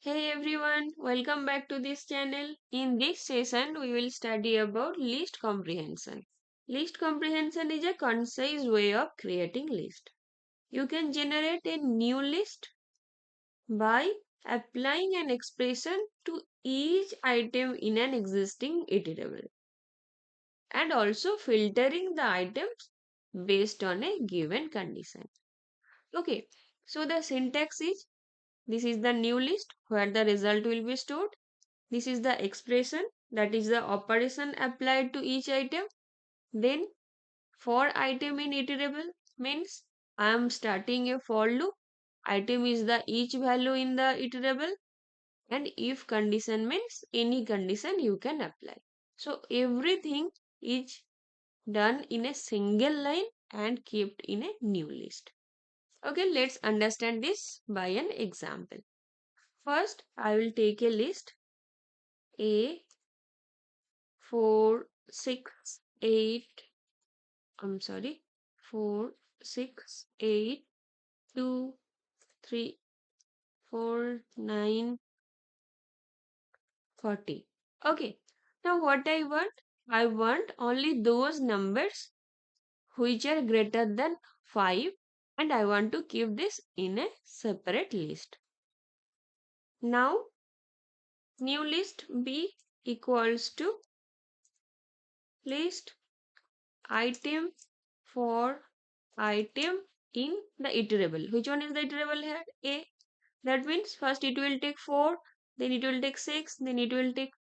Hey everyone, welcome back to this channel. In this session, we will study about list comprehension. List comprehension is a concise way of creating list. You can generate a new list by applying an expression to each item in an existing iterable and also filtering the items based on a given condition. Okay, so the syntax is this is the new list where the result will be stored. This is the expression, that is the operation applied to each item. Then for item in iterable means I am starting a for loop. Item is the each value in the iterable, and if condition means any condition you can apply. So everything is done in a single line and kept in a new list. Okay, let's understand this by an example. First, I will take a list A 4, 6, 8, I'm sorry, 4, 6, 8, 2, 3, 4, 9, 40. Okay, now what I want only those numbers which are greater than 5, and I want to keep this in a separate list. Now, new list B equals to list item for item in the iterable. Which one is the iterable here? A. That means first it will take 4, then it will take 6, then it will take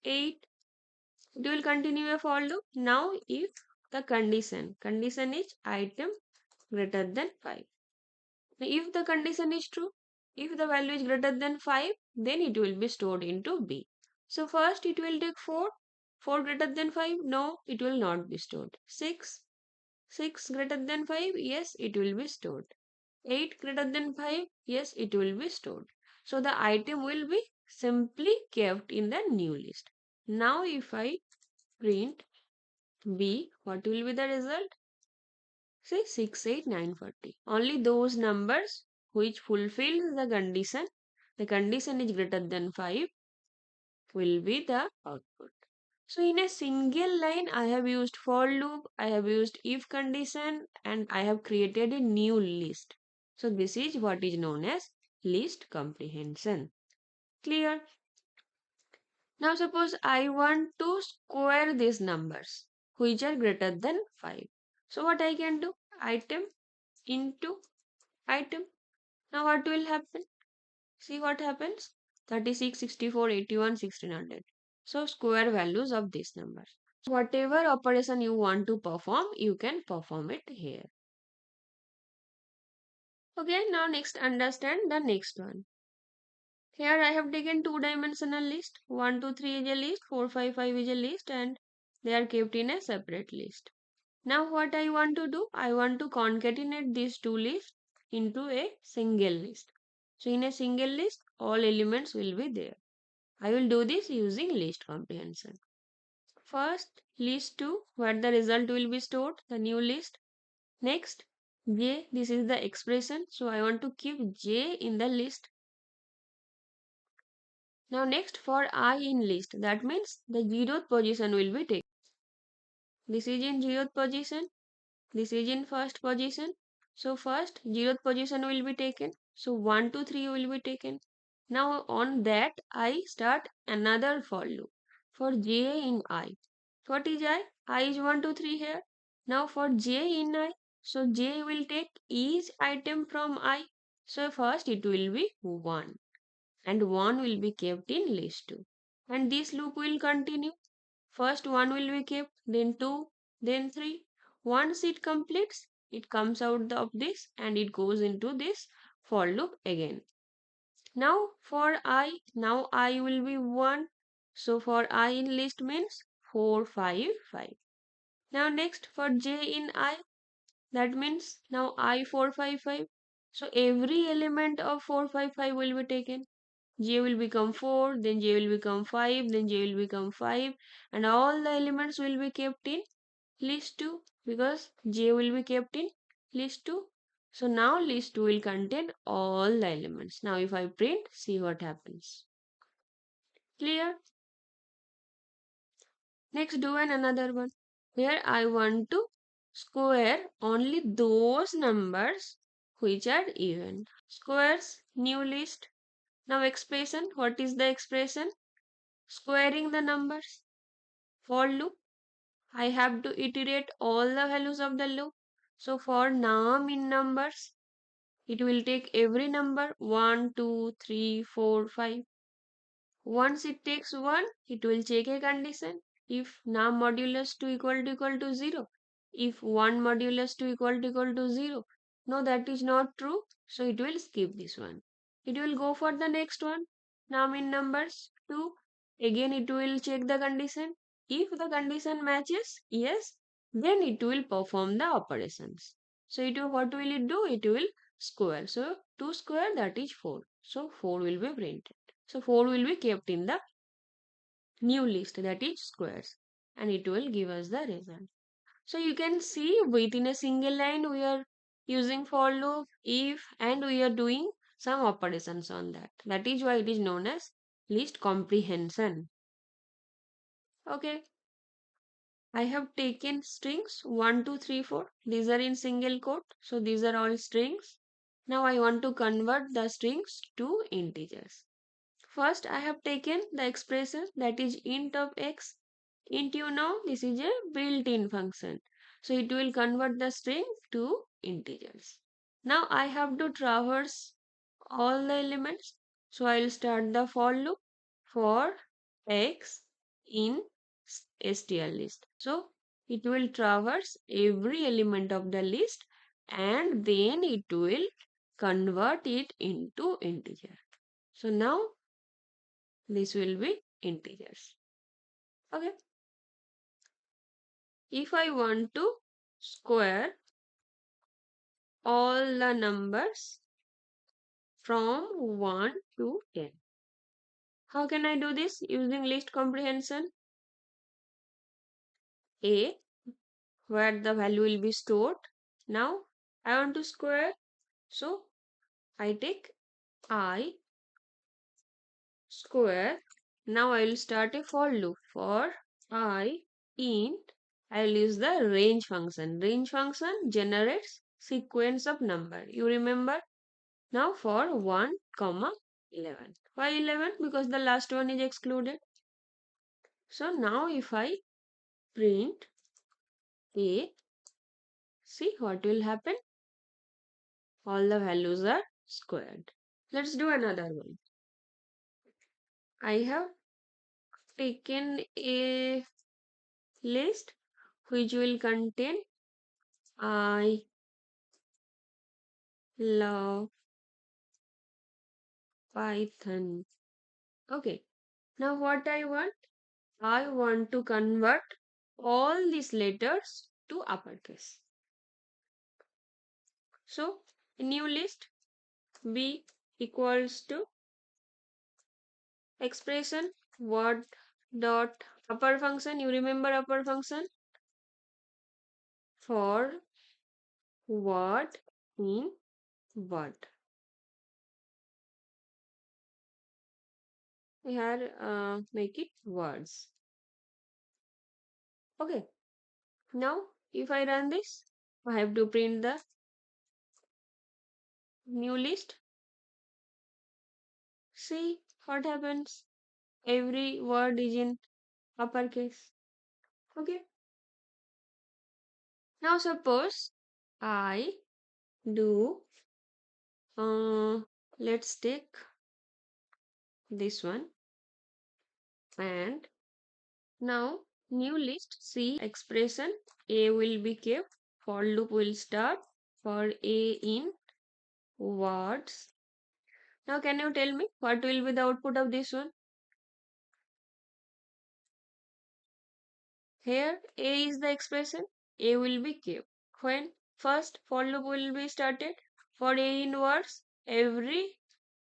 8. It will continue a for loop. Now if the condition is item greater than 5. Now, if the condition is true, if the value is greater than 5, then it will be stored into B. So first it will take 4. 4 greater than 5? No, it will not be stored. 6. 6 greater than 5? Yes, it will be stored. 8 greater than 5? Yes, it will be stored. So the item will be simply kept in the new list. Now if I print B, what will be the result? Say 6, 8, 9, 40. Only those numbers which fulfill the condition is greater than 5, will be the output. So in a single line, I have used for loop, I have used if condition, and I have created a new list. So this is what is known as list comprehension. Clear? Now suppose I want to square these numbers which are greater than 5. So what I can do? Item into item. Now what will happen? See what happens? 36, 64, 81, 1600. So square values of this number. Whatever operation you want to perform, you can perform it here. Okay, now next understand the next one. Here I have taken two-dimensional list. 1, 2, 3 is a list, 4, 5, 5 is a list, and they are kept in a separate list. Now what I want to do? I want to concatenate these two lists into a single list. So in a single list, all elements will be there. I will do this using list comprehension. First, list 2, where the result will be stored, the new list. Next, J, this is the expression, so I want to keep J in the list. Now next, for I in list, that means the zeroth position will be taken. This is in zeroth position, this is in first position. So first, zeroth position will be taken. So 1, 2, 3 will be taken. Now on that, I start another for loop for J in I. What is I? I is 1, 2, 3 here. Now for J in I, so J will take each item from I. So first it will be 1, and 1 will be kept in list 2. And this loop will continue. First 1 will be kept, then 2, then 3. Once it completes, it comes out of this and it goes into this for loop again. Now for I, now I will be 1. So for I in list means 4, 5, 5. Now next for J in I, that means now I 4, 5, 5. So every element of 4, 5, 5 will be taken. J will become 4, then J will become 5, then J will become 5, and all the elements will be kept in list 2 because J will be kept in list 2. So now list 2 will contain all the elements. Now if I print, see what happens. Clear? Next do another one. Here I want to square only those numbers which are even. Squares, new list. Now expression, what is the expression? Squaring the numbers. For loop, I have to iterate all the values of the loop. So for num in numbers, it will take every number 1, 2, 3, 4, 5. Once it takes 1, it will check a condition. If num modulus 2 equal to 0. If 1 modulus 2 equal to 0. No, that is not true. So it will skip this one. It will go for the next one. Num in numbers 2. Again it will check the condition. If the condition matches, yes, then it will perform the operations. So what will it do? It will square. So 2 square, that is 4. So 4 will be printed. So 4 will be kept in the new list, that is squares, and it will give us the result. So you can see within a single line we are using for loop, if, and we are doing some operations on that. That is why it is known as list comprehension. Okay, I have taken strings 1, 2, 3, 4. These are in single quote. So these are all strings. Now I want to convert the strings to integers. First, I have taken the expression, that is int of x. Int, you know, this is a built-in function. So it will convert the string to integers. Now I have to traverse all the elements. So I will start the for loop for x in str list. So it will traverse every element of the list and then it will convert it into integer. So now this will be integers. Okay. If I want to square all the numbers from 1 to 10. How can I do this? Using list comprehension. A, where the value will be stored. Now I want to square. So I take I square. Now I will start a for loop for I int. I will use the range function. Range function generates sequence of number. You remember? Now for 1, comma 11. Why 11? Because the last one is excluded. So now if I print A, see what will happen? All the values are squared. Let's do another one. I have taken a list which will contain I love Python. Okay. Now what I want? I want to convert all these letters to uppercase. So a new list B equals to expression word dot upper function. You remember upper function? For word in word. Here make it words. Okay. Now if I run this, I have to print the new list. See what happens. Every word is in uppercase. Okay. Now suppose I do let's take this one, and now new list C expression A will be kept, for loop will start for A in words. Now can you tell me what will be the output of this one? Here A is the expression, A will be kept. When first for loop will be started for A in words, every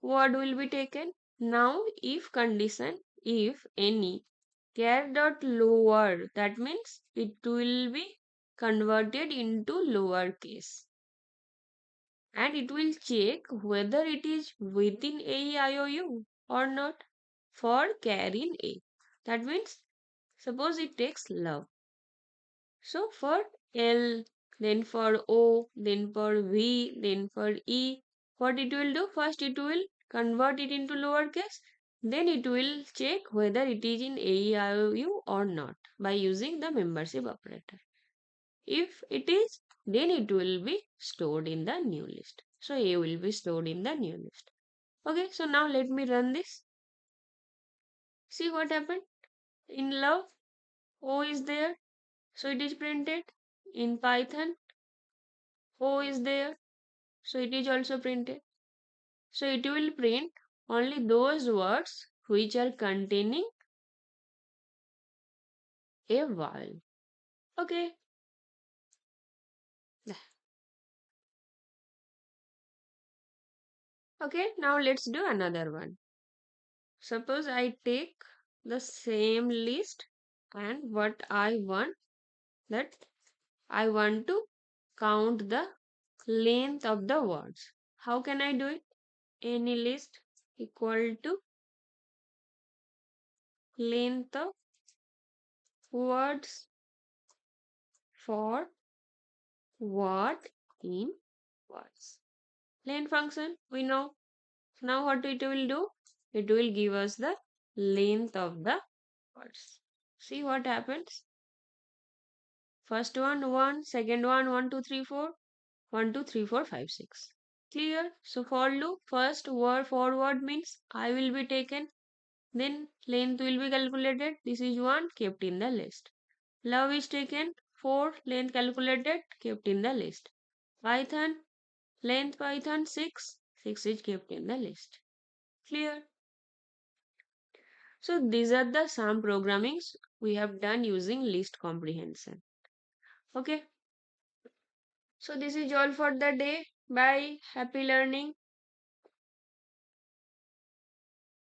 word will be taken. Now if condition, if any char dot lower, that means it will be converted into lower case. and it will check whether it is within AEIOU or not for carrying A. That means suppose it takes love. So for L, then for O, then for V, then for E, what it will do? First it will convert it into lowercase, then it will check whether it is in AEIOU or not by using the membership operator. If it is, then it will be stored in the new list. So A will be stored in the new list. Okay, so now let me run this. See what happened? In love, O is there, so it is printed. In Python, O is there, so it is also printed. So it will print only those words which are containing a vowel. Okay. Okay, now let's do another one. Suppose I take the same list and what I want, that I want to count the length of the words. How can I do it? Any list equal to length of words for what in words. Length function we know. Now what it will do? It will give us the length of the words. See what happens? First one 1, second one 1, 2, 3, 4, 1, 2, 3, 4, 5, 6. Clear? So for loop, first word forward means I will be taken, then length will be calculated. This is 1 kept in the list. Love is taken, 4 length calculated, kept in the list. Python, length Python 6, 6 is kept in the list. Clear? So these are the some programmings we have done using list comprehension. Okay. So this is all for the day. Bye. Happy learning.